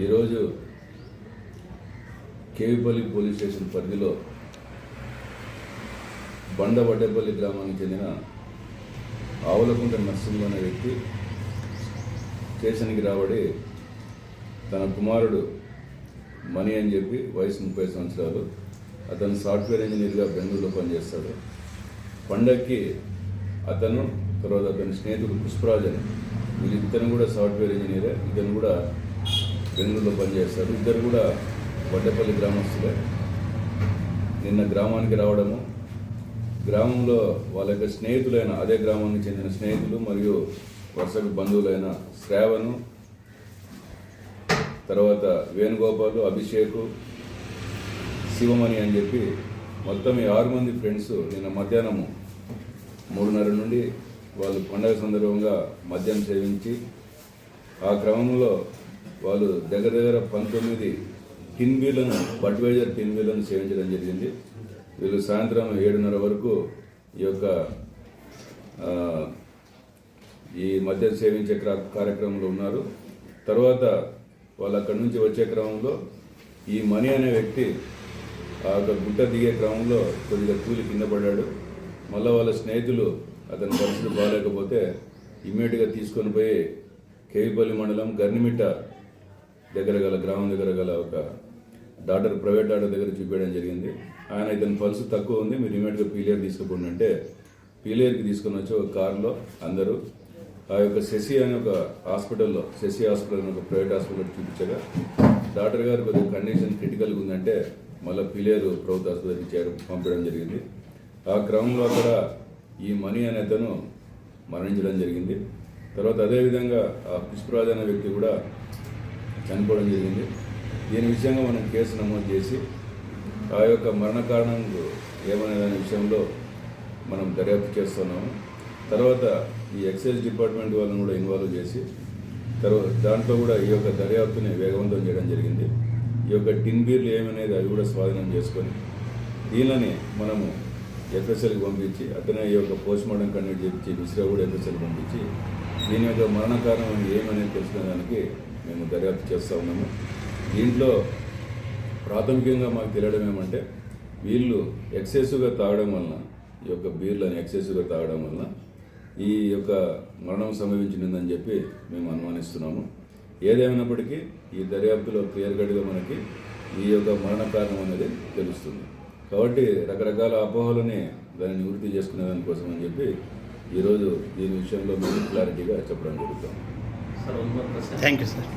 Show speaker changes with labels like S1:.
S1: ఈరోజు కేవిపల్లి police station పరిధిలో బండవడ్డేపల్లి గ్రామానికి చెందిన ఆవులకుంట నర్సింగ్ అనే వ్యక్తి స్టేషన్కి రాబడి తన కుమారుడు మణి అని చెప్పి వయసు 30 సంవత్సరాలు, అతను సాఫ్ట్వేర్ ఇంజనీర్గా బెంగళూరులో పనిచేస్తాడు. పండక్కి అతను తర్వాత అతని స్నేహితుడు పుష్పరాజ్ అని, వీళ్ళిద్దరు కూడా సాఫ్ట్వేర్ ఇంజనీరే, ఇతను కూడా బెంగళూరులో పనిచేస్తాడు. ఇద్దరు కూడా వడ్డేపల్లి గ్రామస్తులే. నిన్న గ్రామానికి రావడము, గ్రామంలో వాళ్ళ యొక్క స్నేహితులైన అదే గ్రామానికి చెందిన స్నేహితులు మరియు వరుసకు బంధువులైన శ్రావణు, తర్వాత వేణుగోపాలు, అభిషేకు, శివమణి అని చెప్పి మొత్తం ఈ 6 మంది ఫ్రెండ్స్ నిన్న మధ్యాహ్నం 3:30 నుండి వాళ్ళు పండగ సందర్భంగా మద్యం సేవించి ఆ క్రమంలో వాళ్ళు దగ్గర 19 టిన్ బీర్లను, బడ్వైజర్ టిన్ బీర్లను సేవించడం జరిగింది. వీళ్ళు సాయంత్రం 7:30 వరకు ఈ మద్యం సేవించే కార్యక్రమంలో ఉన్నారు. తర్వాత వాళ్ళు అక్కడి నుంచి వచ్చే క్రమంలో ఈ మణి అనే వ్యక్తి ఆ గుట్ట దిగే క్రమంలో కొద్దిగా తూలి కింద పడ్డాడు. మళ్ళీ వాళ్ళ స్నేహితులు అతని పరిస్థితి బాగాలేకపోతే ఇమ్మీడియట్గా తీసుకొని పోయి కేవిపల్లి మండలం గర్నిమిట్ట గ్రామం దగ్గర గల ఒక ప్రైవేట్ డాక్టర్ దగ్గర చూపించడం జరిగింది. ఆయన ఇతని పల్స్ తక్కువ ఉంది, మీరు ఇమీడియట్గా పీలియర్ తీసుకుపోండి అంటే పీలియర్కి తీసుకొని వచ్చి ఒక కారులో అందరూ ఆ యొక్క శశి అనే ఒక హాస్పిటల్లో, శశి హాస్పిటల్ అనే ఒక ప్రైవేట్ హాస్పిటల్ చూపించగా డాక్టర్ గారు కొద్దిగా కండిషన్ క్రిటికల్గా ఉందంటే మళ్ళీ పీలియర్ ప్రభుత్వ ఆసుపత్రికి పంపడం జరిగింది. ఆ క్రమంలో అక్కడ ఈ మణి అనే అతను మరణించడం జరిగింది. తర్వాత అదేవిధంగా ఆ పుష్పరాజ్ అనే వ్యక్తి కూడా చనిపోవడం జరిగింది. దీని విషయంగా మనం కేసు నమోదు చేసి ఆ యొక్క మరణ కారణం ఏమనే దాని విషయంలో మనం దర్యాప్తు చేస్తున్నాము. తర్వాత ఈ ఎక్సైజ్ డిపార్ట్మెంట్ వాళ్ళని కూడా ఇన్వాల్వ్ చేసి తర్వాత దాంట్లో కూడా ఈ యొక్క దర్యాప్తుని వేగవంతం చేయడం జరిగింది. ఈ యొక్క టిన్ బీర్లు ఏమనేది అవి కూడా స్వాధీనం చేసుకొని దీనిని మనము ఎఫ్ఎస్ఎల్కి పంపించి అతనే ఈ యొక్క పోస్ట్ మార్టం కండక్ట్ చేయించి విసిరా కూడా ఎఫ్ఎస్ఎల్కి పంపించి దీని యొక్క మరణ కారణం ఏమనేది తెలుసుకోవడానికి మేము దర్యాప్తు చేస్తూ ఉన్నాము. దీంట్లో ప్రాథమికంగా మాకు తెలియడం ఏమంటే వీళ్ళు ఎక్సెసివ్గా తాగడం వలన, ఈ యొక్క బీర్లను ఎక్సెసివ్గా తాగడం వలన ఈ యొక్క మరణం సంభవించిందని చెప్పి మేము అనుమానిస్తున్నాము. ఏదేమైనప్పటికీ ఈ దర్యాప్తులో క్లియర్ కట్గా మనకి ఈ యొక్క మరణ కారణం అనేది తెలుస్తుంది. కాబట్టి రకరకాల అపోహలని దాన్ని నివృత్తి చేసుకునే దానికోసం అని చెప్పి ఈరోజు దీని విషయంలో మేము క్లారిటీగా చెప్పడం జరుగుతుంది.
S2: Thank you sir.